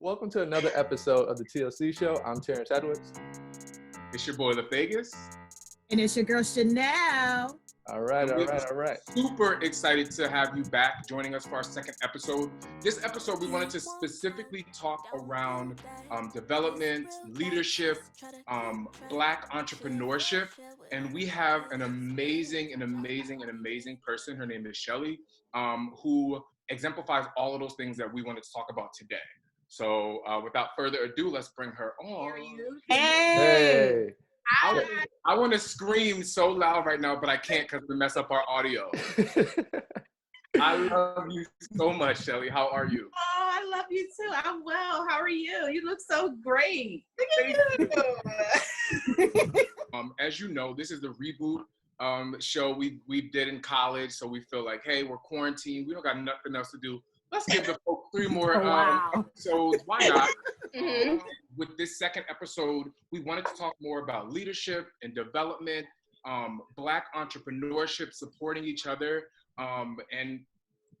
Welcome to another episode of the TLC show. I'm Terrence Edwards. It's your boy Lefagous. And it's your girl Chanel. All right. Super excited to have you back joining us for our second episode. This episode, we wanted to specifically talk around development, leadership, Black entrepreneurship. And we have an amazing person. Her name is Shelly, who exemplifies all of those things that we wanted to talk about today. So without further ado, let's bring her on. Hey. I want to scream so loud right now, but I can't because we mess up our audio. I love you so much, Shelly. How are you? Oh, I love you too. I'm well. How are you? You look so great. Look at you. As you know, this is the reboot show we did in college, so we feel like, hey, we're quarantined. We don't got nothing else to do. Let's give the folks 3 more episodes. Why not? With this second episode, we wanted to talk more about leadership and development, Black entrepreneurship, supporting each other, and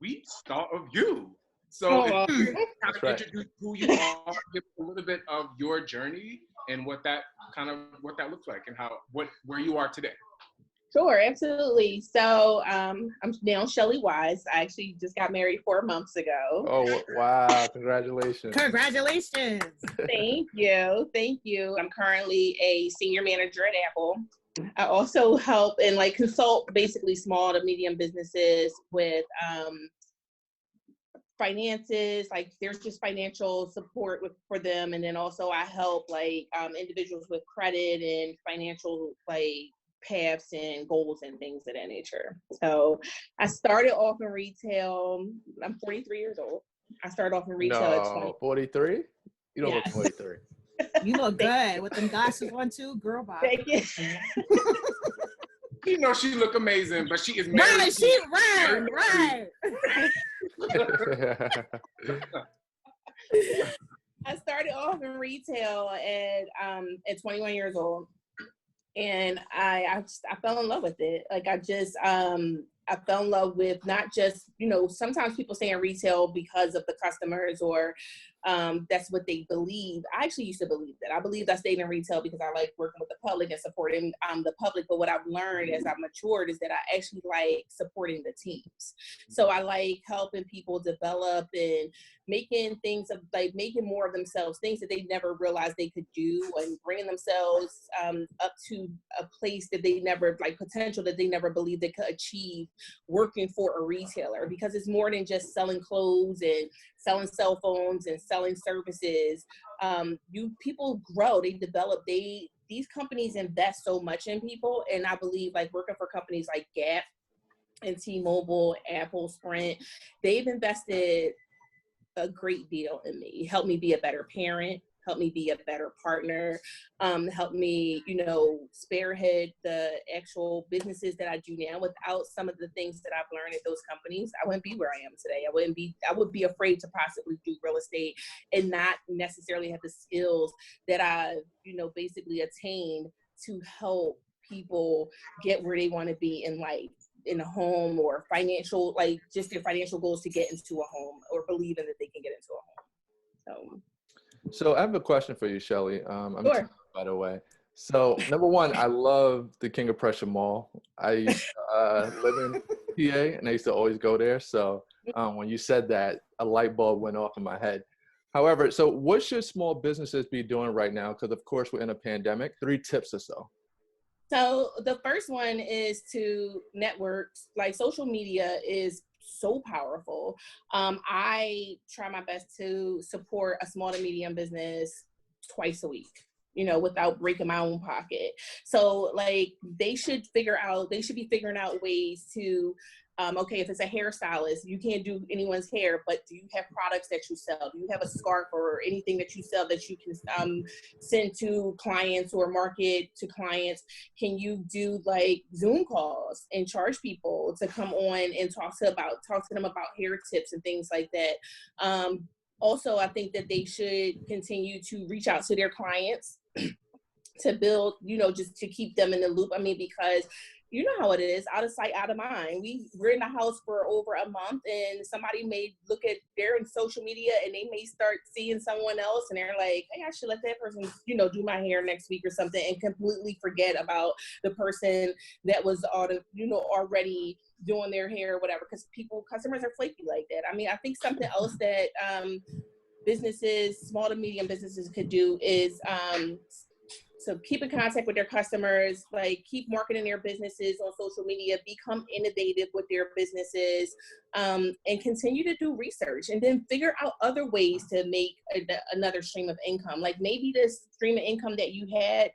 we thought of you. So if you kind of introduce who you are, give a little bit of your journey and what that looks like and where you are today. Sure, absolutely. So I'm now Shelly Wise. I actually just got married 4 months ago. Oh, wow. Congratulations. Congratulations. Thank you. I'm currently a senior manager at Apple. I also help and consult basically small to medium businesses with finances, there's just financial support for them. And then also I help individuals with credit and financial paths and goals and things of that nature. So I started off in retail. I'm 43 years old. I started off in retail at 20. 43? You don't look 43. You look good with them glasses on too, girl. Bob. Thank you. You know she look amazing, but she is married. Right. I started off in retail at 21 years old. And I fell in love with it. I fell in love with not just, sometimes people stay in retail because of the customers or that's what they believe. I actually used to believe that. I believed I stayed in retail because I like working with the public and supporting the public. But what I've learned as I've matured is that I actually like supporting the teams. So I like helping people develop and making making more of themselves, things that they never realized they could do, and bringing themselves up to a place that they never, potential that they never believed they could achieve working for a retailer, because it's more than just selling clothes and selling cell phones and selling services. People grow, they develop, these companies invest so much in people. And I believe working for companies like Gap and T-Mobile, Apple, Sprint, they've invested a great deal in me, helped me be a better parent, helped me be a better partner, helped me, spearhead the actual businesses that I do now. Without some of the things that I've learned at those companies, I wouldn't be where I am today. I would be afraid to possibly do real estate and not necessarily have the skills that I've, basically attained to help people get where they want to be in life, in a home, or financial, just their financial goals to get into a home, or believing that they can get into a home. So I have a question for you, Shelly. I'm Sure. by the way. So number one, I love the King of Prussia Mall. I used to live in PA, and I used to always go there. So when you said that, a light bulb went off in my head. However, so what should small businesses be doing right now? Because of course we're in a pandemic. 3 tips or so. So the first one is to network. Social media is so powerful. I try my best to support a small to medium business twice a week, without breaking my own pocket. So they should be figuring out ways to, okay, if it's a hairstylist, you can't do anyone's hair, but do you have products that you sell? Do you have a scarf or anything that you sell that you can send to clients or market to clients? Can you do Zoom calls and charge people to come on and talk to them about hair tips and things like that? Also, I think that they should continue to reach out to their clients to build, just to keep them in the loop. I mean, because you know how it is, out of sight, out of mind. We're in the house for over a month, and somebody may look at their social media and they may start seeing someone else, and they're like, hey, I should let that person, do my hair next week or something, and completely forget about the person that was already doing their hair or whatever, because customers are flaky like that. I mean, I think something else that businesses, small to medium businesses could do is so keep in contact with their customers, like keep marketing their businesses on social media, become innovative with their businesses, and continue to do research, and then figure out other ways to make another stream of income. Like maybe this stream of income that you had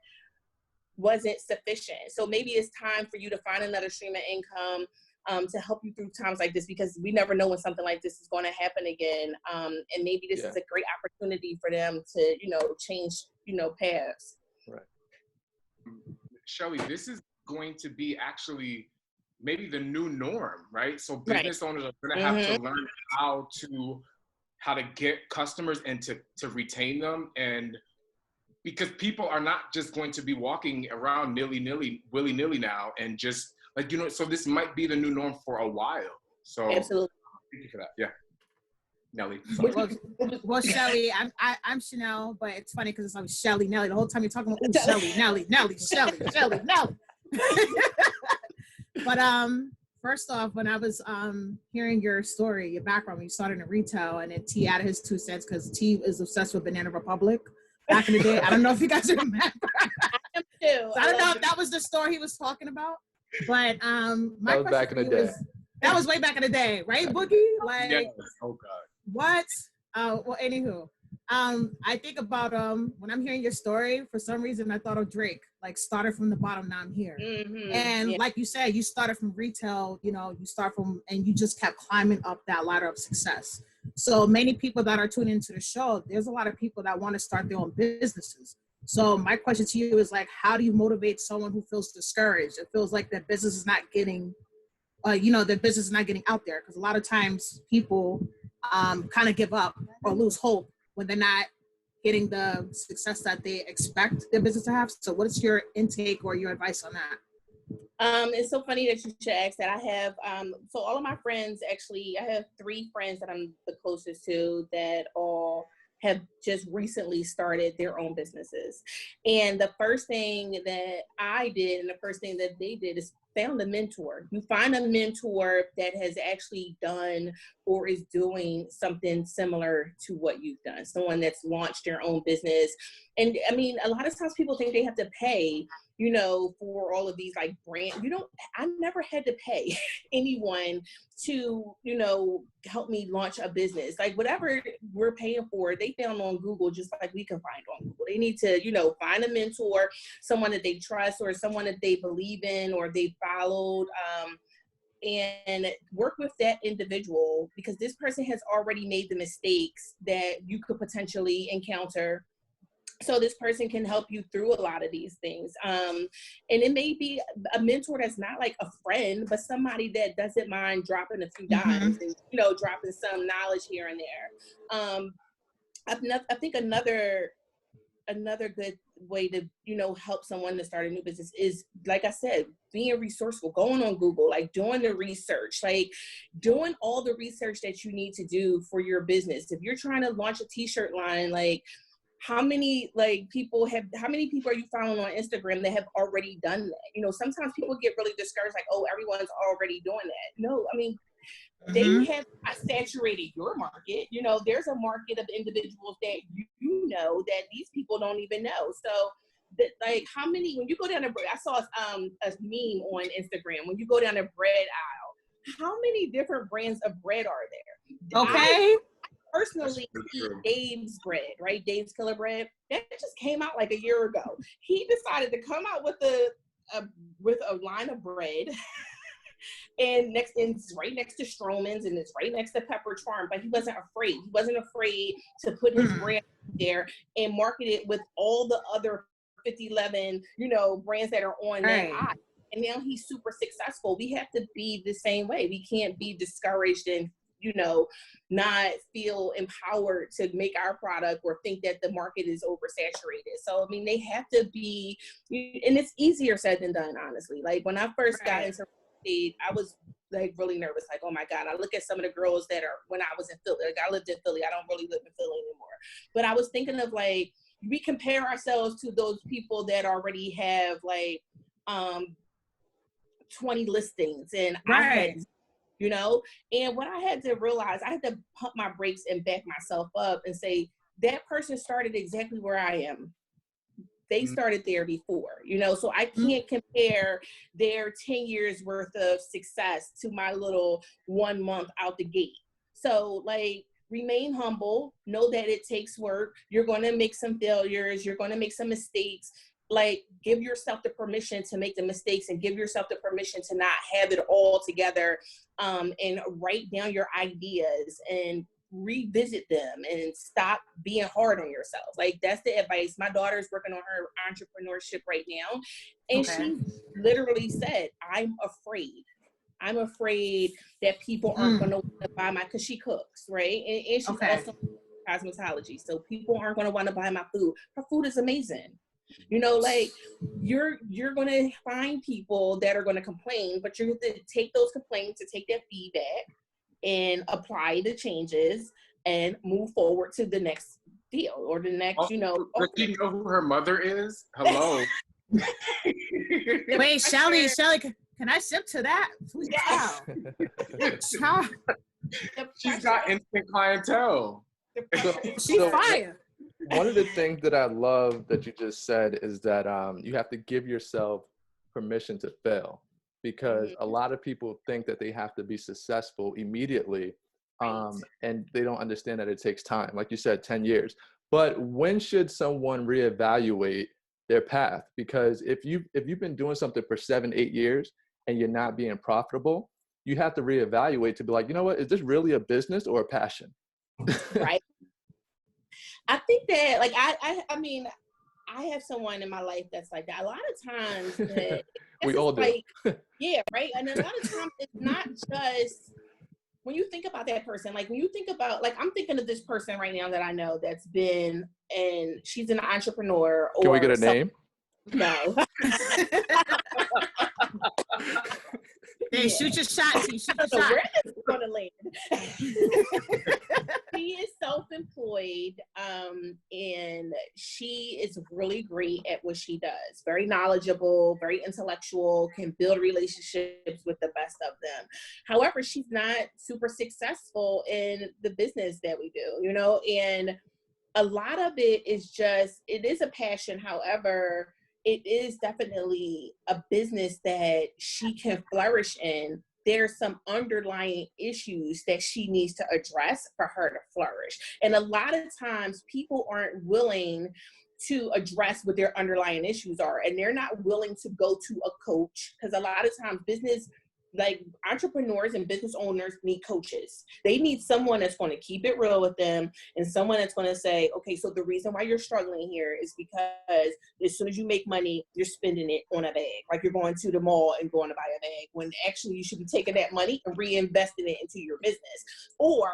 wasn't sufficient. So maybe it's time for you to find another stream of income to help you through times like this, because we never know when something like this is going to happen again. And maybe this is a great opportunity for them to, change, paths. Right. Shelly, this is going to be actually maybe the new norm, right? So business owners are going to have to learn how to get customers and to retain them, and because people are not just going to be walking around willy-nilly now, and just like, so this might be the new norm for a while. So absolutely. Thank you for that. Yeah. Nelly. Well, Shelly, I'm Chanel, but it's funny because I'm Shelly, Nelly. The whole time you're talking about, Shelly, Nelly, Shelly, Nelly. But first off, when I was hearing your story, your background, when you started in retail, and then T added his 2 cents because T is obsessed with Banana Republic back in the day. I don't know if you guys remember. I am too. So I don't know if that was the store he was talking about, but my that was back in the day. That was way back in the day, right, Boogie? Like, yes. Oh God. What? Well, anywho, I think about when I'm hearing your story, for some reason I thought of Drake, like started from the bottom, now I'm here. Mm-hmm. And like you said, you started from retail, you start from, and you just kept climbing up that ladder of success. So many people that are tuning into the show, there's a lot of people that want to start their own businesses. So my question to you is like, how do you motivate someone who feels discouraged? It feels like their business is not getting, their business is not getting out there. Because a lot of times people kind of give up or lose hope when they're not getting the success that they expect their business to have. So what is your intake or your advice on that? It's so funny that you should ask that. I have, so all of my friends, actually, I have 3 friends that I'm the closest to that all have just recently started their own businesses. And the first thing that I did and the first thing that they did is found a mentor. You find a mentor that has actually done or is doing something similar to what you've done. Someone that's launched their own business. And I mean, a lot of times people think they have to pay, for all of these like brand, I never had to pay anyone to, help me launch a business. Like whatever we're paying for, they found on Google, just like we can find on Google. They need to, find a mentor, someone that they trust or someone that they believe in or they followed, and work with that individual, because this person has already made the mistakes that you could potentially encounter. So this person can help you through a lot of these things. And it may be a mentor that's not like a friend, but somebody that doesn't mind dropping a few dimes and, dropping some knowledge here and there. I think another good way to, help someone to start a new business is, like I said, being resourceful, going on Google, like doing the research, like doing all the research that you need to do for your business. If you're trying to launch a t-shirt line, like, how many people are you following on Instagram that have already done that? Sometimes people get really discouraged, like, oh, everyone's already doing that. No, I mean, they have saturated your market. There's a market of individuals that that these people don't even know. So that, like, how many, when you go down I saw a meme on Instagram, when you go down the bread aisle, how many different brands of bread are there? Okay. I personally eat Dave's bread, right? Dave's Killer Bread. That just came out like a year ago. He decided to come out with a line of bread, and it's right next to Stroman's, and it's right next to Pepperidge Farm. But he wasn't afraid. He wasn't afraid to put his brand there and market it with all the other 50-11, brands that are on that aisle. And now he's super successful. We have to be the same way. We can't be discouraged and not feel empowered to make our product or think that the market is oversaturated. So, I mean, they have to be, and it's easier said than done, honestly. Like when I first got into real estate, I was like really nervous. Like, oh my God, I look at some of the girls that are, when I was in Philly, like I lived in Philly. I don't really live in Philly anymore. But I was thinking of like, we compare ourselves to those people that already have like 20 listings and I had, and what I had to realize, I had to pump my brakes and back myself up and say, that person started exactly where I am. They started there before, so I can't compare their 10 years worth of success to my little 1 month out the gate. So like, remain humble, know that it takes work. You're going to make some failures. You're going to make some mistakes. Like, give yourself the permission to make the mistakes and give yourself the permission to not have it all together, and write down your ideas and revisit them and stop being hard on yourself. Like, that's the advice. My daughter's working on her entrepreneurship right now. And she literally said, I'm afraid that people aren't going to want to buy because she cooks, right? And she's also cosmetology. So people aren't going to want to buy my food. Her food is amazing. Like you're going to find people that are going to complain, but you're going to take those complaints and take that feedback and apply the changes and move forward to the next deal or the next, Does she know who her mother is? Hello. Wait, Shelly, can I sip to that? Wow. She's got instant clientele. She's fire. One of the things that I love that you just said is that you have to give yourself permission to fail, because a lot of people think that they have to be successful immediately, and they don't understand that it takes time. Like you said, 10 years. But when should someone reevaluate their path? Because if you've been doing something for 7-8 years and you're not being profitable, you have to reevaluate to be like, you know what, is this really a business or a passion? Right. I think that, like, I mean, I have someone in my life that's like that. A lot of times, that we all do. Like, yeah, right. And a lot of times, it's not just when you think about that person. Like when you think about, like, I'm thinking of this person right now that I know that's been, and she's an entrepreneur. Can we get a name? No. Hey, shoot your shot, T. Shoot your shot. Where is it going to land? She is self-employed, and she is really great at what she does. Very knowledgeable, very intellectual, can build relationships with the best of them. However, she's not super successful in the business that we do, and a lot of it is just, it is a passion. However, it is definitely a business that she can flourish in. There's some underlying issues that she needs to address for her to flourish. And a lot of times people aren't willing to address what their underlying issues are. And they're not willing to go to a coach, because a lot of times like entrepreneurs and business owners need coaches. They need someone that's going to keep it real with them, and someone that's going to say, okay, so the reason why you're struggling here is because as soon as you make money, you're spending it on a bag. Like you're going to the mall and going to buy a bag, when actually you should be taking that money and reinvesting it into your business. Or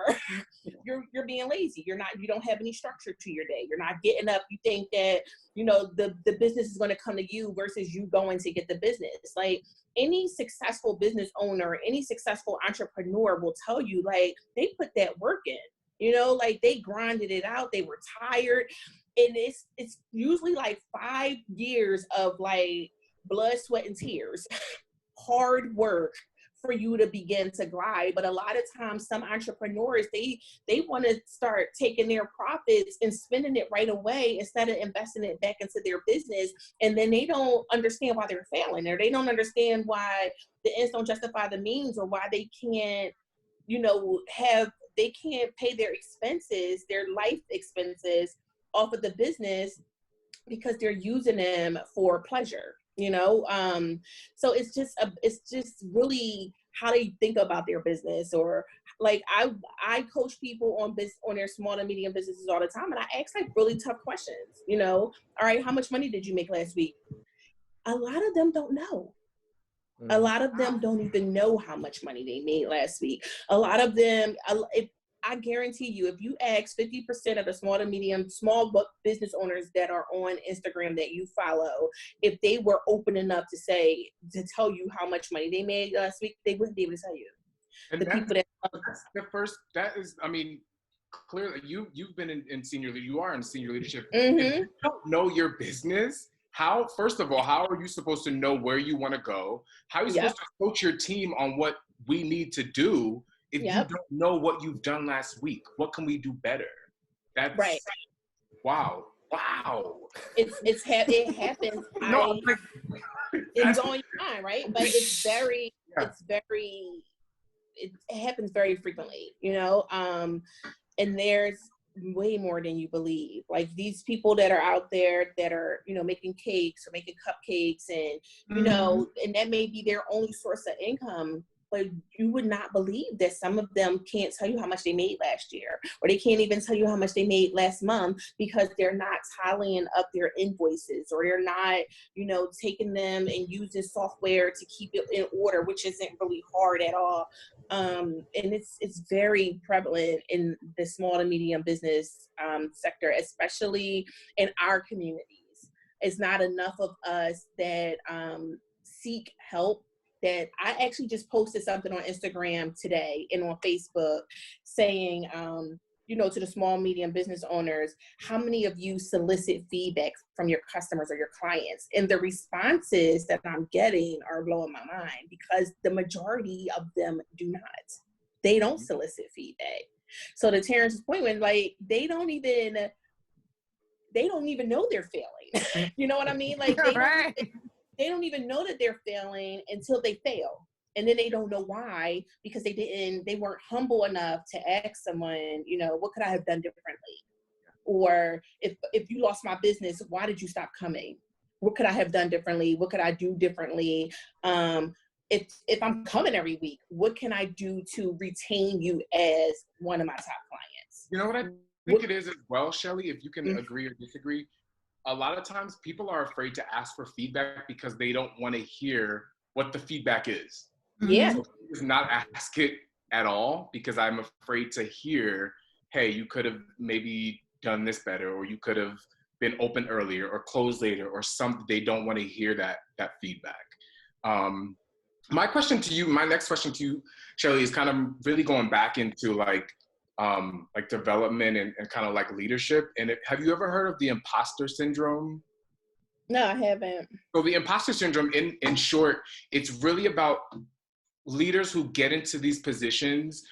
you're being lazy. You don't have any structure to your day. You're not getting up. You think that, the business is going to come to you versus you going to get the business. Like, any successful business owner, any successful entrepreneur will tell you, like, they put that work in, like they grinded it out. They were tired. And it's usually like 5 years of like blood, sweat, and tears, hard work for you to begin to glide. But a lot of times some entrepreneurs, they want to start taking their profits and spending it right away instead of investing it back into their business. And then they don't understand why they're failing, or they don't understand why the ends don't justify the means, or why they can't, they can't pay their expenses, their life expenses off of the business because they're using them for pleasure. So it's just really how they think about their business. Or like I coach people on their small and medium businesses all the time, and I ask like really tough questions. All right, how much money did you make last week? A lot of them don't know. A lot of them don't even know how much money they made last week. A lot of them, I guarantee you, if you ask 50% of the small to medium, small business owners that are on Instagram that you follow, if they were open enough to tell you how much money they made last week, they wouldn't be able to tell you. And the people that that's the first, that is, I mean, clearly you've been in senior leadership, you are in senior leadership. If you don't know your business, first of all, how are you supposed to know where you want to go? How are you supposed to coach your team on what we need to do if you don't know what you've done last week? What can we do better? That's right. Wow. It happens. No, it's on your mind, right? But it happens very frequently, you know? And there's way more than you believe. Like these people that are out there that are, you know, making cakes or making cupcakes and, you know, and that may be their only source of income, but you would not believe that some of them can't tell you how much they made last year, or they can't even tell you how much they made last month because they're not tallying up their invoices, or they're not, you know, taking them and using software to keep it in order, which isn't really hard at all. And it's very prevalent in the small to medium business sector, especially in our communities. It's not enough of us that seek help. That I actually just posted something on Instagram today and on Facebook saying, you know, to the small, medium business owners, how many of you solicit feedback from your customers or your clients? And the responses that I'm getting are blowing my mind, because the majority of them do not. They don't solicit feedback. So to Terrence's point, when like they don't even know they're failing. You know what I mean? Like they don't even know that they're failing until they fail. And then they don't know why, because they weren't humble enough to ask someone, you know, what could I have done differently? Or if you lost my business, why did you stop coming? What could I have done differently? What could I do differently? If I'm coming every week, what can I do to retain you as one of my top clients? You know what I think it is as well, Shelly, if you can agree or disagree. A lot of times people are afraid to ask for feedback because they don't want to hear what the feedback is. Yeah. So please not ask it at all, because I'm afraid to hear, hey, you could have maybe done this better, or you could have been open earlier or closed later, or something. They don't want to hear that feedback. My next question to you, Shelly, is kind of really going back into like development and kind of like leadership. And have you ever heard of the imposter syndrome? No, I haven't. So the imposter syndrome, in short, it's really about leaders who get into these positions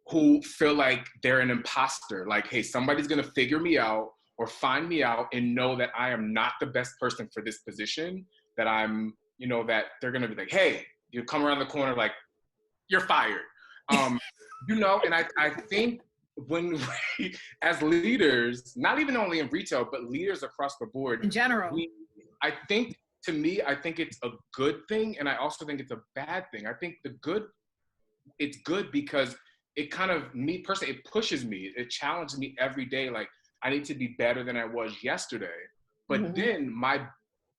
who feel like they're an imposter. Like, hey, somebody's going to figure me out or find me out and know that I am not the best person for this position, that I'm, you know, that they're going to be like, hey, you come around the corner, like, you're fired. You know, and I think when we, as leaders, not even only in retail, but leaders across the board. In general. I think it's a good thing, and I also think it's a bad thing. I think it's good because it kind of, me personally, it pushes me, it challenges me every day. Like, I need to be better than I was yesterday. But then my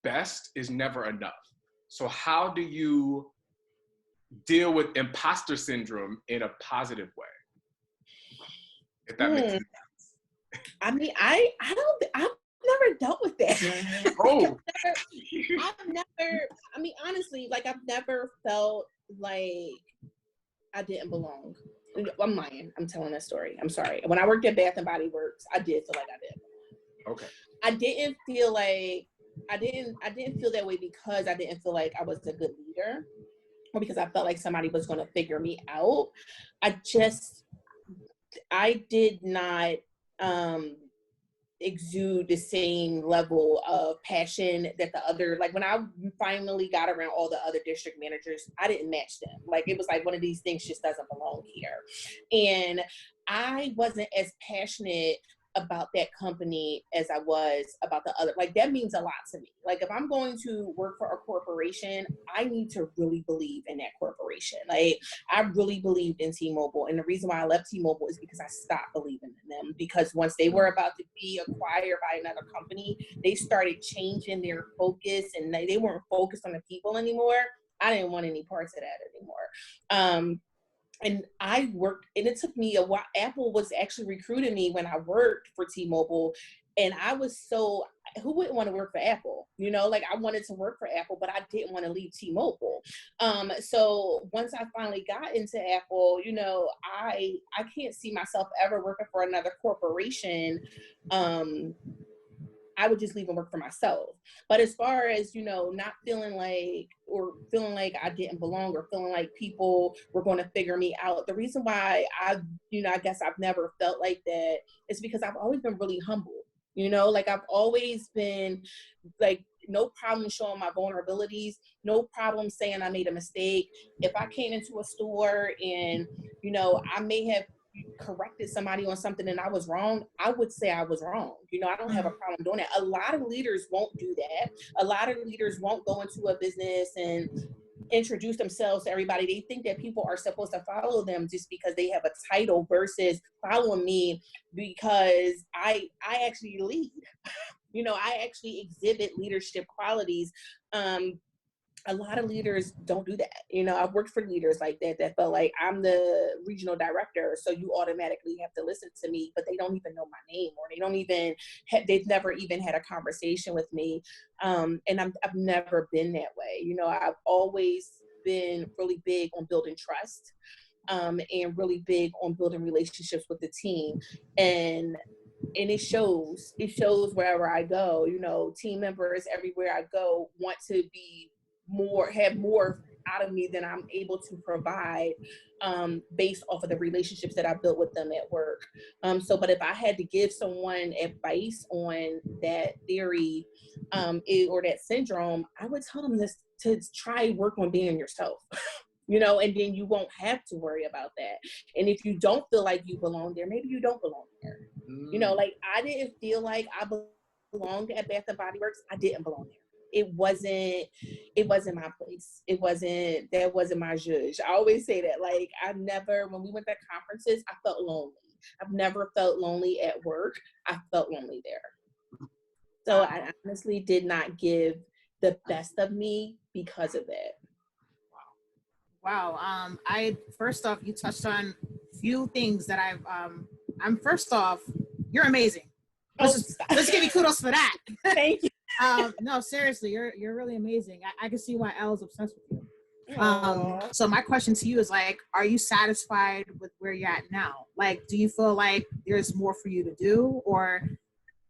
best is never enough. So how do you deal with imposter syndrome in a positive way? If that makes sense. I mean, I've never dealt with that. Oh. I mean, honestly, like, I've never felt like I didn't belong. I'm lying. I'm telling that story. I'm sorry. When I worked at Bath and Body Works, I did feel like I did. Okay. I didn't feel that way because I didn't feel like I was a good leader, or because I felt like somebody was going to figure me out. I did not exude the same level of passion that the other, like when I finally got around all the other district managers, I didn't match them. Like, it was like one of these things just doesn't belong here. And I wasn't as passionate about that company as I was about the other. Like, that means a lot to me. Like, if I'm going to work for a corporation, I need to really believe in that corporation. Like, I really believed in T-Mobile. And the reason why I left T-Mobile is because I stopped believing in them. Because once they were about to be acquired by another company, they started changing their focus, and they weren't focused on the people anymore. I didn't want any parts of that anymore. And I worked, and it took me a while. Apple was actually recruiting me when I worked for T-Mobile. And I was who wouldn't want to work for Apple? You know, like I wanted to work for Apple, but I didn't want to leave T-Mobile. So once I finally got into Apple, you know, I can't see myself ever working for another corporation. I would just leave and work for myself. But as far as, you know, not feeling like I didn't belong or feeling like people were going to figure me out, the reason why I guess I've never felt like that is because I've always been really humble. You know, like I've always been like, no problem showing my vulnerabilities, no problem saying I made a mistake. If I came into a store and, you know, I may have corrected somebody on something and I was wrong, I would say I was wrong. You know, I don't have a problem doing that. A lot of leaders won't do that. A lot of leaders won't go into a business and introduce themselves to everybody. They think that people are supposed to follow them just because they have a title versus following me because I actually lead. You know, I actually exhibit leadership qualities. A lot of leaders don't do that. You know, I've worked for leaders like that felt like I'm the regional director, so you automatically have to listen to me, but they don't even know my name, or they don't even, they've never even had a conversation with me. And I've never been that way. You know, I've always been really big on building trust, and really big on building relationships with the team. And it shows wherever I go. You know, team members everywhere I go want to have more out of me than I'm able to provide, based off of the relationships that I built with them at work. But if I had to give someone advice on that theory, or that syndrome, I would tell them this, to try work on being yourself. You know, and then you won't have to worry about that. And if you don't feel like you belong there, maybe you don't belong there. You know, like I didn't feel like I belonged at Bath and Body Works. I didn't belong there. It wasn't my place. That wasn't my zhuzh. I always say that, like, when we went to conferences, I felt lonely. I've never felt lonely at work. I felt lonely there. So I honestly did not give the best of me because of that. Wow. First off, you touched on a few things that first off, you're amazing. Let's give you kudos for that. Thank you. No, seriously, you're really amazing. I can see why Elle's obsessed with you. So my question to you is, like, are you satisfied with where you're at now? Like, do you feel like there's more for you to do, or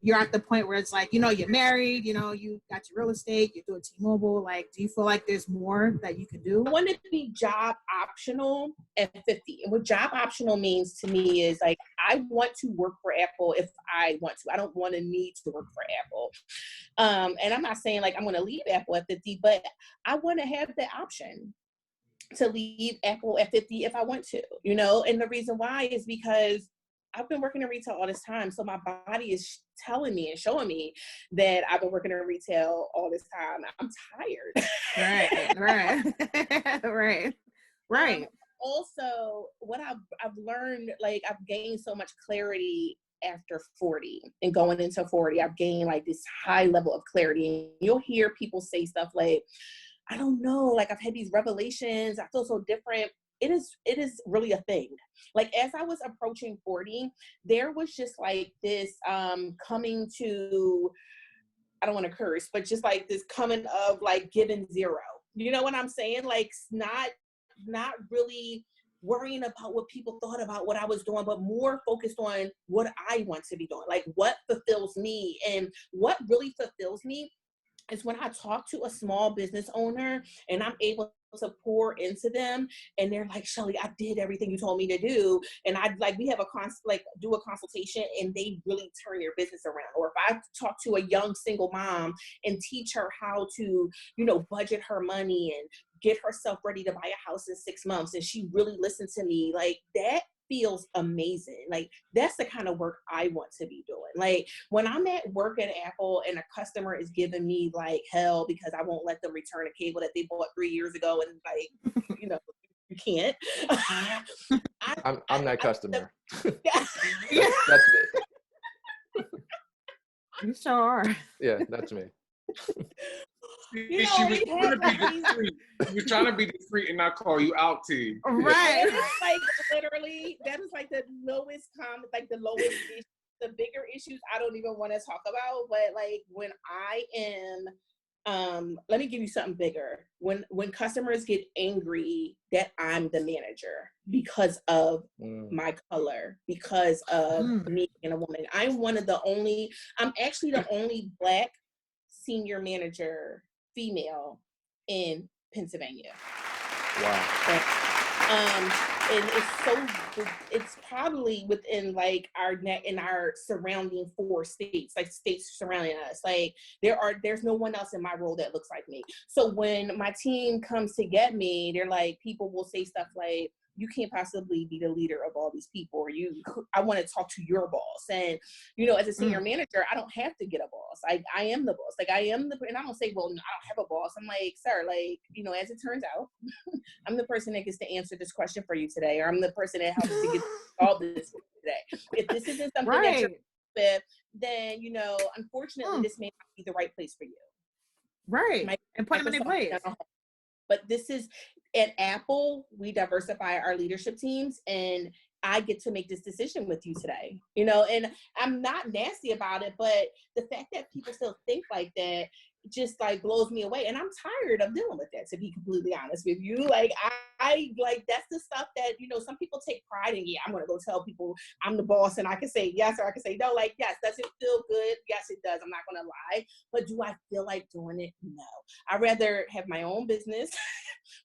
you're at the point where it's like, you know, you're married, you know, you got your real estate, you're doing T-Mobile. Like, do you feel like there's more that you can do? I wanted to be job optional at 50. And what job optional means to me is, like, I want to work for Apple if I want to. I don't want to need to work for Apple. And I'm not saying like I'm going to leave Apple at 50, but I want to have the option to leave Apple at 50 if I want to, you know? And the reason why is because I've been working in retail all this time. So my body is telling me and showing me that I've been working in retail all this time. I'm tired. Right. Also, what I've learned, like, I've gained so much clarity after 40 and going into 40. I've gained like this high level of clarity. You'll hear people say stuff like, I don't know, like, I've had these revelations. I feel so different. It is really a thing. Like, as I was approaching 40, there was just like this coming to, I don't want to curse, but just like this coming of like giving zero. You know what I'm saying? Like, not really worrying about what people thought about what I was doing, but more focused on what I want to be doing. Like, what fulfills me. And what really fulfills me is when I talk to a small business owner and I'm able to pour into them, and they're like, Shelly, I did everything you told me to do. And we have do a consultation, and they really turn your business around. Or if I talk to a young single mom and teach her how to, you know, budget her money and get herself ready to buy a house in 6 months, and she really listened to me, like, that feels amazing. Like, that's the kind of work I want to be doing. Like, when I'm at work at Apple and a customer is giving me like hell because I won't let them return a cable that they bought 3 years ago, and like, you know, you can't. I'm that customer. That's it. You sure are. Yeah, that's me. You She know, was trying to be discreet. She was trying to be discreet and not call you out, T. Right. It's like literally, that is like the lowest comment, like the lowest issue. The bigger issues I don't even want to talk about, but like when I am, let me give you something bigger. When customers get angry that I'm the manager because of my color, because of me being a woman. I'm actually the only Black senior manager female in Pennsylvania. Wow. And it's probably within like in our surrounding 4 states, like states surrounding us. Like there's no one else in my role that looks like me. So when my team comes to get me, they're like, people will say stuff like, you can't possibly be the leader of all these people, or I want to talk to your boss. And, you know, as a senior manager, I don't have to get a boss. I am the boss. Like and I don't say, well, no, I don't have a boss. I'm like, sir, like, you know, as it turns out, I'm the person that gets to answer this question for you today, or I'm the person that helps to get all this today. If this isn't something that you're with, then, you know, unfortunately, this may not be the right place for you. Right. And put them in their place. But this is, at Apple, we diversify our leadership teams, and I get to make this decision with you today, you know, and I'm not nasty about it, but the fact that people still think like that just like blows me away. And I'm tired of dealing with that, to be completely honest with you. Like I like, that's the stuff that, you know, some people take pride in. Yeah, I'm going to go tell people I'm the boss and I can say yes, or I can say no. Like, yes, does it feel good? Yes, it does. I'm not going to lie. But do I feel like doing it? No. I'd rather have my own business,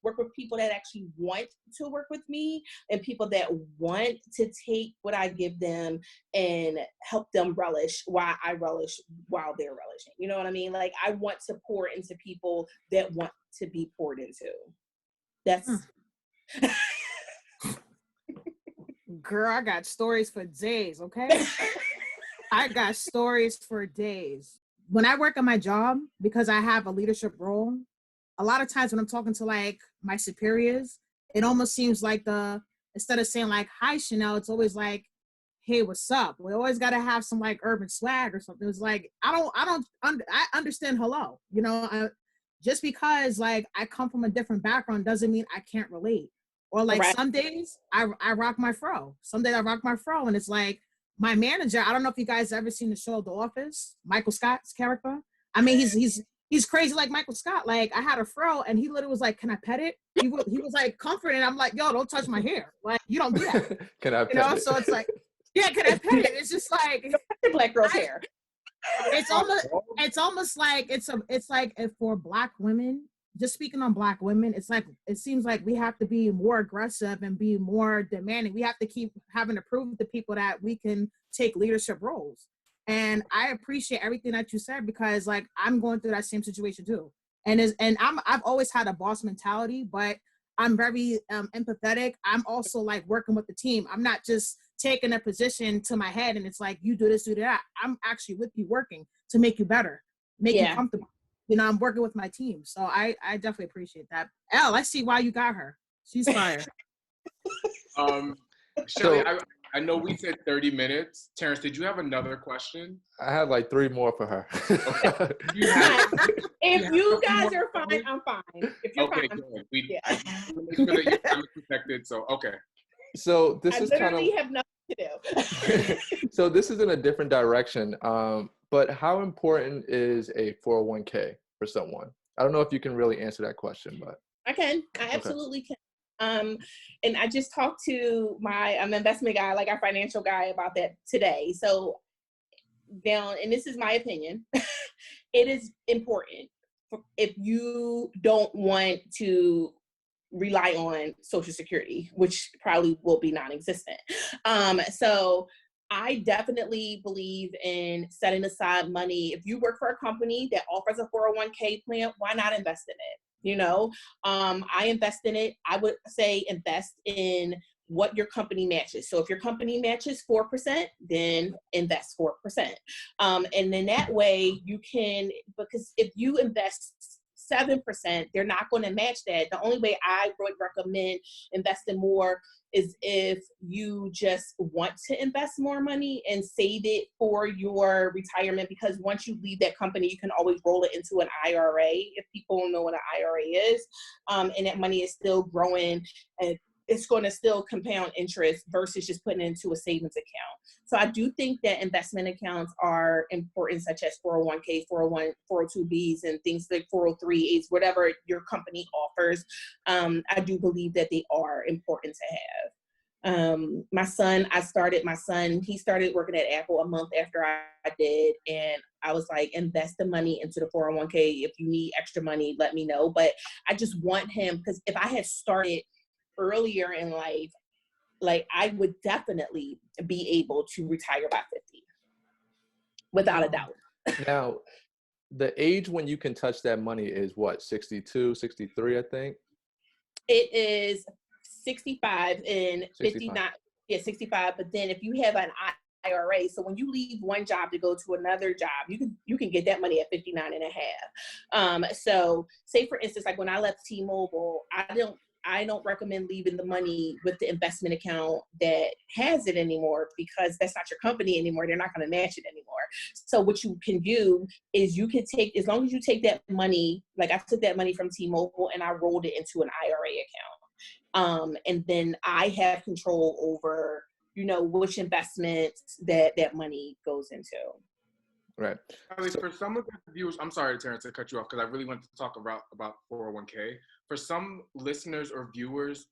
work with people that actually want to work with me, and people that want to take what I give them and help them relish while I relish while they're relishing. You know what I mean? Like, I want to pour into people that want to be poured into. That's girl, I got stories for days, okay? I got stories for days. When I work at my job, because I have a leadership role, a lot of times when I'm talking to like my superiors, it almost seems like instead of saying like, hi, Chanel, it's always like, hey, what's up? We always got to have some like urban swag or something. It's like, I understand hello, you know, just because like I come from a different background doesn't mean I can't relate. Or like some days I rock my fro. Some days I rock my fro, and it's like my manager. I don't know if you guys ever seen the show The Office, Michael Scott's character. I mean, he's crazy like Michael Scott. Like I had a fro, and he literally was like, "Can I pet it?" He was like comforting. I'm like, "Yo, don't touch my hair. Like you don't do that." Can I pet it? So it's like, yeah, can I pet it? It's just like Black girl's hair. It's almost like it's like if for Black women. Just speaking on Black women, it's like, it seems like we have to be more aggressive and be more demanding. We have to keep having to prove to people that we can take leadership roles. And I appreciate everything that you said, because like I'm going through that same situation too. I've always had a boss mentality, but I'm very empathetic. I'm also like working with the team. I'm not just taking a position to my head and it's like, you do this, do that. I'm actually with you working to make you better, make you comfortable. You know, I'm working with my team. So I definitely appreciate that. Elle, I see why you got her. She's fire. Shelly, I know we said 30 minutes. Terrence, did you have another question? I have like 3 more for her. Okay. If you guys are fine, I'm fine. If you're fine, good. I make sure that your time is protected. So, okay. So this is kind of... I literally have nothing to do. So this is in a different direction. But how important is a 401k for someone? I don't know if you can really answer that question, but I can. I absolutely can. And I just talked to my investment guy, like our financial guy, about that today. So down, and this is my opinion, it is important if you don't want to rely on Social Security, which probably will be non-existent. So I definitely believe in setting aside money. If you work for a company that offers a 401k plan, why not invest in it? You know, I invest in it. I would say invest in what your company matches. So if your company matches 4%, then invest 4%. And then that way you can, because if you invest 7%, they're not going to match that. The only way I would recommend investing more is if you just want to invest more money and save it for your retirement, because once you leave that company, you can always roll it into an IRA, if people don't know what an IRA is, and that money is still growing, and it's going to still compound interest versus just putting it into a savings account. So I do think that investment accounts are important, such as 401k, 402bs, and things like 403as, whatever your company offers. I do believe that they are important to have. My son, he started working at Apple a month after I did. And I was like, invest the money into the 401k. If you need extra money, let me know. But I just want him, because if I had started earlier in life, like, I would definitely be able to retire by 50, without a doubt. Now, the age when you can touch that money is what, 62, 63, I think? It is 65 and 59. 65. Yeah, 65. But then if you have an IRA, so when you leave one job to go to another job, you can get that money at 59 and a half. So say, for instance, like when I left T-Mobile, I don't recommend leaving the money with the investment account that has it anymore, because that's not your company anymore. They're not going to match it anymore. So what you can do is you can take, as long as you take that money, like I took that money from T-Mobile and I rolled it into an IRA account. And then I have control over, which investments that money goes into. Right. For some of the viewers, I'm sorry, Terrence, to cut you off, because I really wanted to talk about 401k. For some listeners or viewers,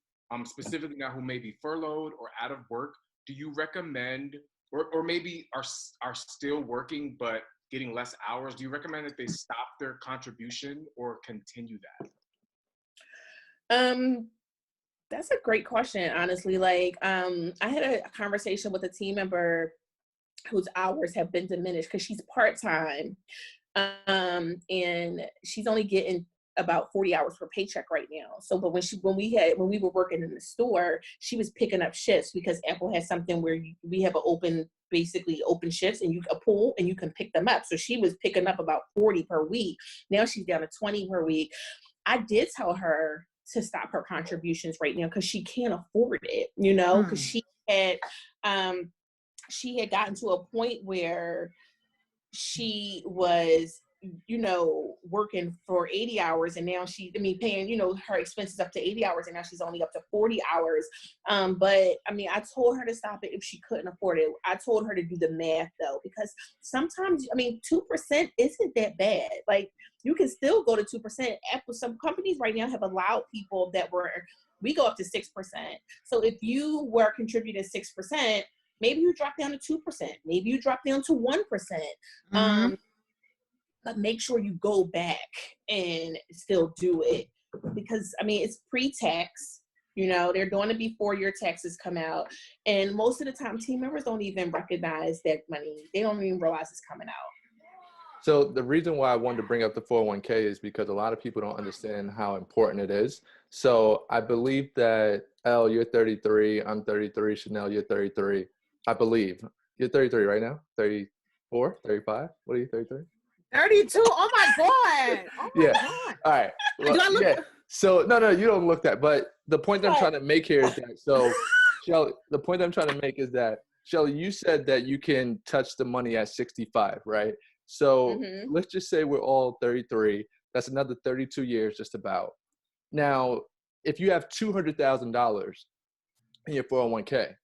specifically now who may be furloughed or out of work, do you recommend, or maybe are still working but getting less hours, do you recommend that they stop their contribution or continue that? That's a great question, honestly. Like, I had a conversation with a team member whose hours have been diminished because she's part-time, and she's only getting about 40 hours per paycheck right now. So, but when we were working in the store, she was picking up shifts, because Apple has something where we have basically open shifts, and a pool, and you can pick them up. So she was picking up about 40 per week. Now she's down to 20 per week. I did tell her to stop her contributions right now, because she can't afford it, because she had gotten to a point where she was, working for 80 hours, and now paying, her expenses up to 80 hours, and now she's only up to 40 hours. But I told her to stop it if she couldn't afford it. I told her to do the math, though, because sometimes, 2% isn't that bad. Like, you can still go to 2%. Apple, some companies right now have allowed people we go up to 6%. So if you were contributing 6%, maybe you drop down to 2%. Maybe you drop down to 1%. Mm-hmm. But make sure you go back and still do it, because it's pre-tax. They're doing it before your taxes come out, and most of the time, team members don't even recognize that money. They don't even realize it's coming out. So the reason why I wanted to bring up the 401k is because a lot of people don't understand how important it is. So I believe that, Elle, you're 33, I'm 33, Chanel, you're 33. I believe. You're 33 right now? 34, 35? What are you, 33? 32? Oh my God. Oh my God. All right. Well, yeah. So, no, you don't look that. But the point that I'm trying to make here is that, so, Shelly, the point I'm trying to make is that, Shelly, you said that you can touch the money at 65, right? So let's just say we're all 33. That's another 32 years just about. Now, if you have $200,000 in your 401k,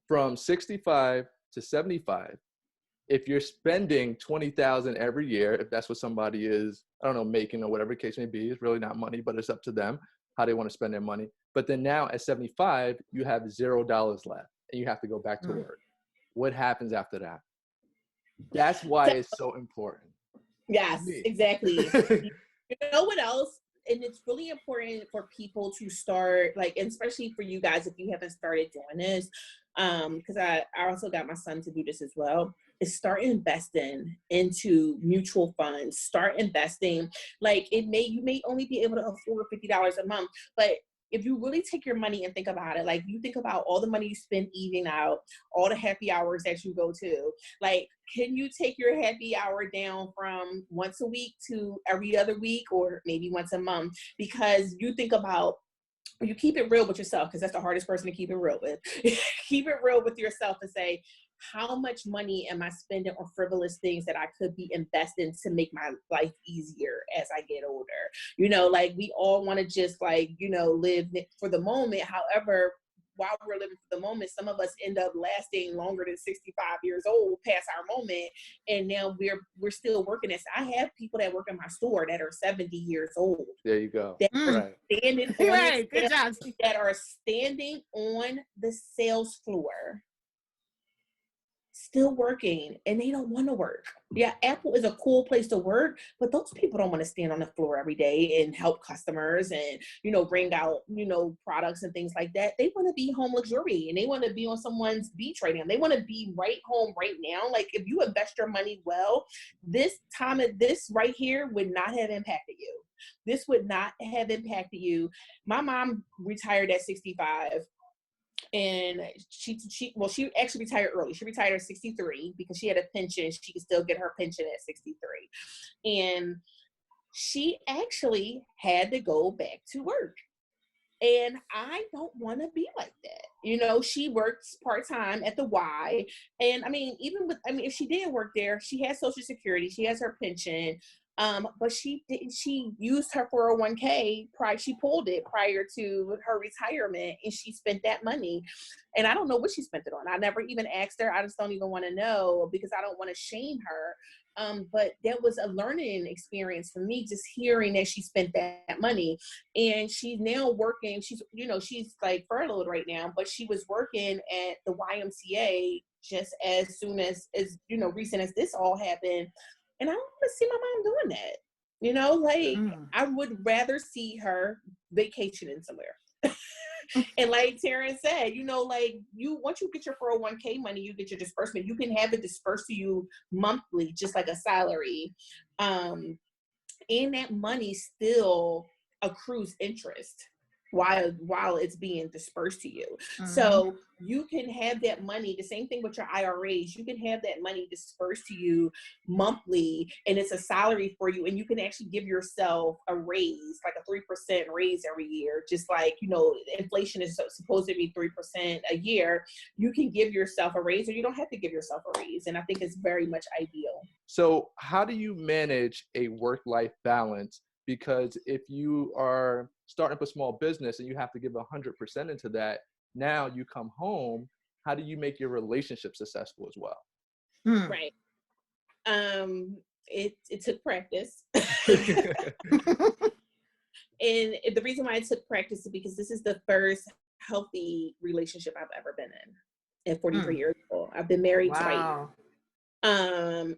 from 65 to 75, if you're spending $20,000 every year, if that's what somebody is, I don't know, making or whatever the case may be, it's really not money, but it's up to them how they want to spend their money. But then now at 75, you have $0 left and you have to go back to work. What happens after that? That's why it's so important. Yes, exactly. You know what else? And it's really important for people to start, like, and especially for you guys, if you haven't started doing this, because I also got my son to do this as well, is start investing into mutual funds. Start investing. Like, you may only be able to afford $50 a month, but if you really take your money and think about it, like you think about all the money you spend eating out, all the happy hours that you go to, like, can you take your happy hour down from once a week to every other week, or maybe once a month? Because you think about, you keep it real with yourself, because that's the hardest person to keep it real with. Keep it real with yourself and say, how much money am I spending on frivolous things that I could be investing to make my life easier as I get older? You know, like we all want to just like, you know, live for the moment. However, while we're living for the moment, some of us end up lasting longer than 65 years old past our moment. And now we're still working this. I have people that work in my store that are 70 years old. There you go. That Right. are standing on Right. Good job. that are standing on the sales floor, still working, and they don't want to work. Yeah, Apple is a cool place to work, but those people don't want to stand on the floor every day and help customers and, you know, bring out, you know, products and things like that. They want to be home luxury, and they want to be on someone's beach right now. They want to be right home right now. Like if you invest your money well, this time of this right here would not have impacted you. This would not have impacted you. My mom retired at 65. And she actually retired early. She retired at 63 because she had a pension. She could still get her pension at 63. And she actually had to go back to work. And I don't want to be like that. You know, she works part-time at the Y. And I mean, if she did work there, she has Social Security, she has her pension. But she used her 401k she pulled it prior to her retirement, and she spent that money. And I don't know what she spent it on. I never even asked her. I just don't even want to know because I don't want to shame her. But that was a learning experience for me, just hearing that she spent that money. And she's now working. She's like furloughed right now, but she was working at the YMCA just as soon as recent as this all happened. And I don't want to see my mom doing that. You know, like I would rather see her vacationing somewhere. And like Terrence said, you know, like once you get your 401k money, you get your disbursement. You can have it dispersed to you monthly, just like a salary. And that money still accrues interest while it's being dispersed to you. So you can have that money, the same thing with your IRAs, you can have that money dispersed to you monthly, and it's a salary for you, and you can actually give yourself a raise, like a 3% raise every year, just like, you know, inflation is supposed to be 3% a year. You can give yourself a raise, or you don't have to give yourself a raise, and I think it's very much ideal. So how do you manage a work-life balance? Because if you are starting up a small business and you have to give 100% into that, now you come home, how do you make your relationship successful as well? Right. It took practice. And the reason why it took practice is because this is the first healthy relationship I've ever been in at 43 years old. I've been married twice. And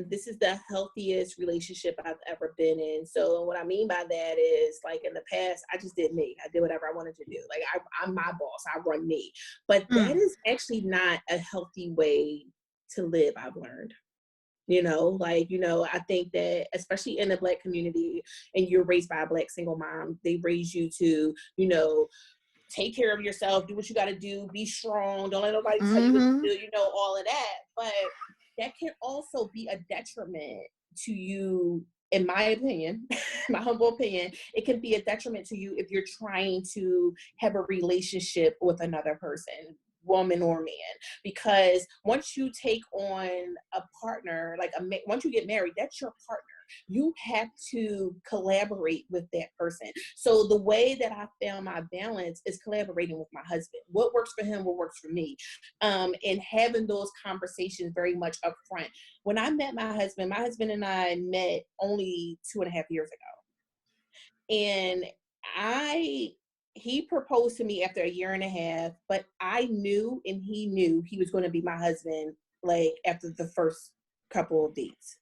this is the healthiest relationship I've ever been in. So what I mean by that is, like, in the past, I just did me. I did whatever I wanted to do. Like, I'm my boss. I run me. But that is actually not a healthy way to live, I've learned. You know, like, you know, I think that especially in the Black community, and you're raised by a Black single mom, they raise you to, you know, take care of yourself, do what you got to do, be strong, don't let nobody tell you what to do, you know, all of that. But that can also be a detriment to you, in my opinion, my humble opinion. It can be a detriment to you if you're trying to have a relationship with another person, woman or man, because once you take on a partner, like once you get married, that's your partner. You have to collaborate with that person. So the way that I found my balance is collaborating with my husband. What works for him, what works for me, and having those conversations very much upfront. When I met my husband and I met only 2.5 years ago, and he proposed to me after 1.5 years, but I knew and he knew he was going to be my husband, like, after the first couple of dates.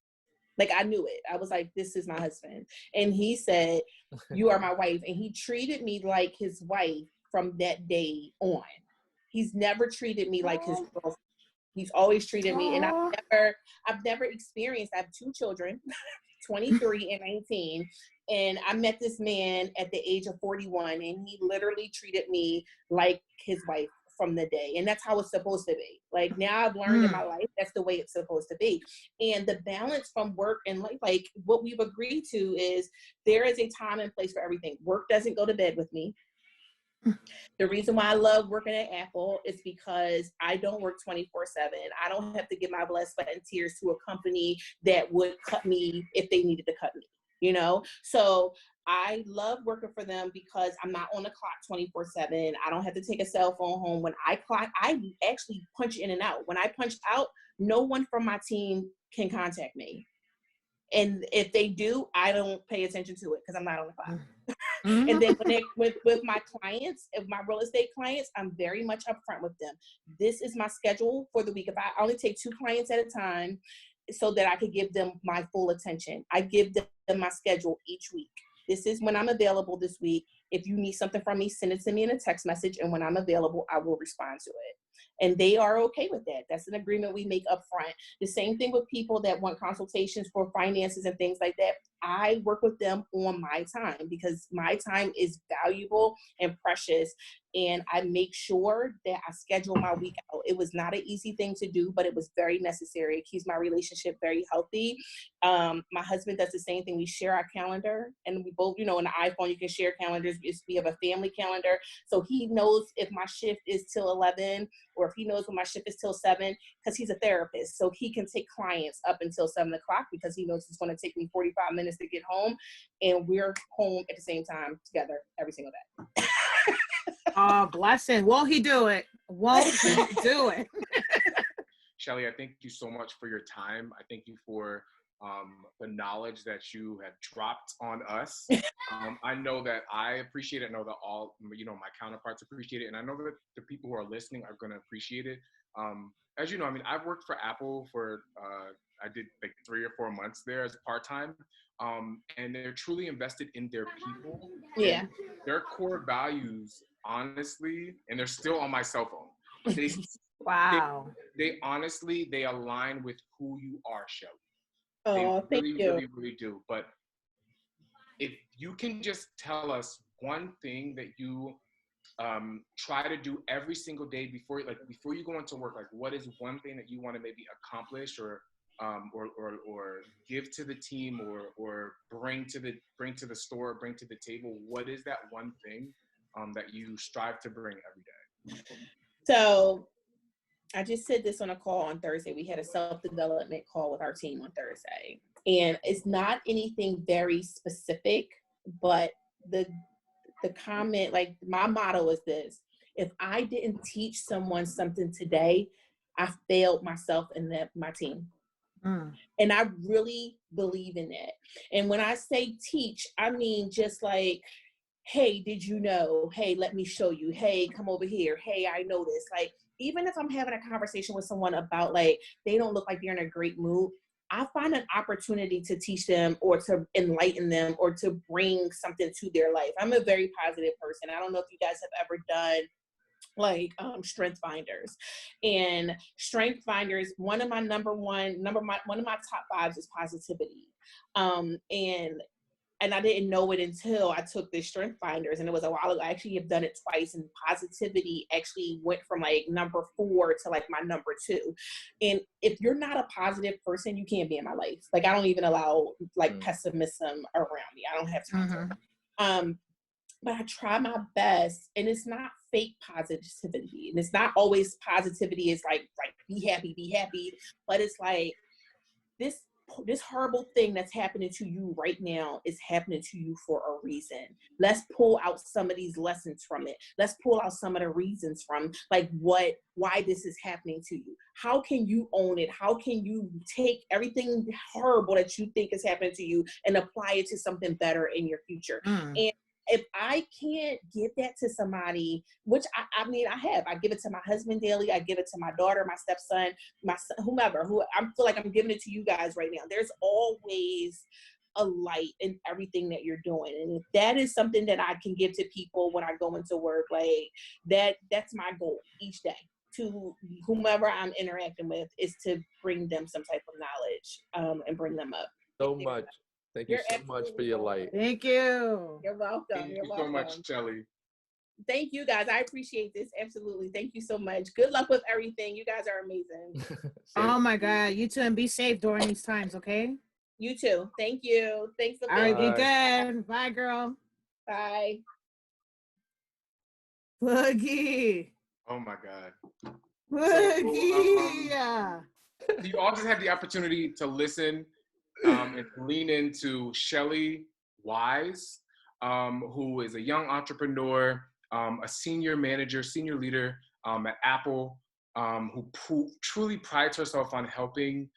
Like, I knew it. I was like, this is my husband. And he said, you are my wife. And he treated me like his wife from that day on. He's never treated me like his girlfriend. He's always treated me, and I've never experienced. I have 2 children, 23 and 19, and I met this man at the age of 41, and he literally treated me like his wife from the day, and that's how it's supposed to be. Like, now I've learned in my life that's the way it's supposed to be. And the balance from work and life, like what we've agreed to is there is a time and place for everything. Work doesn't go to bed with me. The reason why I love working at Apple is because I don't work 24/7. I don't have to give my blood, sweat, and tears to a company that would cut me if they needed to cut me, you know? So I love working for them because I'm not on the clock 24/7. I don't have to take a cell phone home. When I clock, I actually punch in and out. When I punch out, no one from my team can contact me. And if they do, I don't pay attention to it because I'm not on the clock. And then with my clients, if my real estate clients, I'm very much upfront with them. This is my schedule for the week. If I only take 2 clients at a time so that I could give them my full attention, I give them my schedule each week. This is when I'm available this week. If you need something from me, send it to me in a text message. And when I'm available, I will respond to it. And they are okay with that. That's an agreement we make up front. The same thing with people that want consultations for finances and things like that. I work with them on my time because my time is valuable and precious. And I make sure that I schedule my week out. It was not an easy thing to do, but it was very necessary. It keeps my relationship very healthy. My husband does the same thing. We share our calendar, and we both, you know, on the iPhone, you can share calendars. We have a family calendar. So he knows if my shift is till 11 or if he knows when my shift is till 7, because he's a therapist. So he can take clients up until 7 o'clock because he knows it's going to take me 45 minutes to get home. And we're home at the same time together every single day. Oh, blessing. Won't he do it? Won't he do it? Shelly, I thank you so much for your time. I thank you for the knowledge that you have dropped on us. I know that I appreciate it. I know that all, you know, my counterparts appreciate it. And I know that the people who are listening are going to appreciate it. As you know, I mean, I've worked for Apple for, I did like 3 or 4 months there as part-time. And they're truly invested in their people. Yeah. Their core values, honestly, and they're still on my cell phone. Wow. They honestly, they align with who you are, Shelly. Oh, they thank you. really do. But if you can just tell us one thing that you try to do every single day before you go into work, like what is one thing that you want to maybe accomplish or give to the team or bring to the store, bring to the table? What is that one thing that you strive to bring every day? So I just said this on a call on Thursday. We had a self-development call with our team on Thursday. And it's not anything very specific, but the comment, like my motto is this: if I didn't teach someone something today, I failed myself and my team. And I really believe in that. And when I say teach, I mean just like, hey, did you know? Hey, let me show you. Hey, come over here. Hey, I know this. Like, even if I'm having a conversation with someone about like, they don't look like they're in a great mood, I find an opportunity to teach them or to enlighten them or to bring something to their life. I'm a very positive person. I don't know if you guys have ever done like strength finders. And strength finders, one of my top 5 is positivity. And I didn't know it until I took this strength finders, and it was a while ago. I actually have done it twice, and positivity actually went from like number 4 to like my number 2. And if you're not a positive person, you can't be in my life. Like, I don't even allow like pessimism around me. I don't have time for it. But I try my best, and it's not fake positivity. And it's not always positivity is like be happy. But it's like this horrible thing that's happening to you right now is happening to you for a reason. Let's pull out some of these lessons from it. Let's pull out some of the reasons from like why this is happening to you. How can you own it? How can you take everything horrible that you think is happening to you and apply it to something better in your future? And if I can't give that to somebody, which I mean, I give it to my husband daily. I give it to my daughter, my stepson, my son, whomever, who I feel like I'm giving it to you guys right now. There's always a light in everything that you're doing. And if that is something that I can give to people when I go into work, like that's my goal each day, to whomever I'm interacting with is to bring them some type of knowledge and bring them up. So much. Thank you so much for your light. Thank you. You're welcome. Thank you so much, Shelly. Thank you, guys. I appreciate this. Absolutely. Thank you so much. Good luck with everything. You guys are amazing. Oh my God. You too, and be safe during these times, okay? You too. Thank you. Thanks. All right, be good. Bye, girl. Bye. Boogie. Oh my God. Boogie. You all just had the opportunity to listen and lean into Shelly Wise, who is a young entrepreneur, a senior manager, senior leader at Apple, who truly prides herself on helping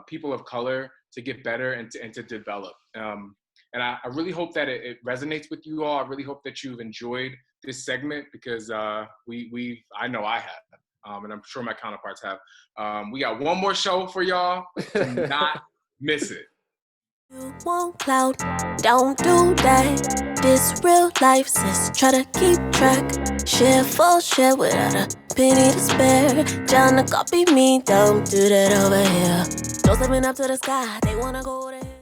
people of color to get better and to develop. And I really hope that it resonates with you all. I really hope that you've enjoyed this segment because I know I have, and I'm sure my counterparts have. We got one more show for y'all. Do not miss it. You want clout, don't do that. This real life, sis, try to keep track. Share full share without a penny to spare. Trying to copy me, don't do that over here. Don't send me up to the sky, they wanna go there.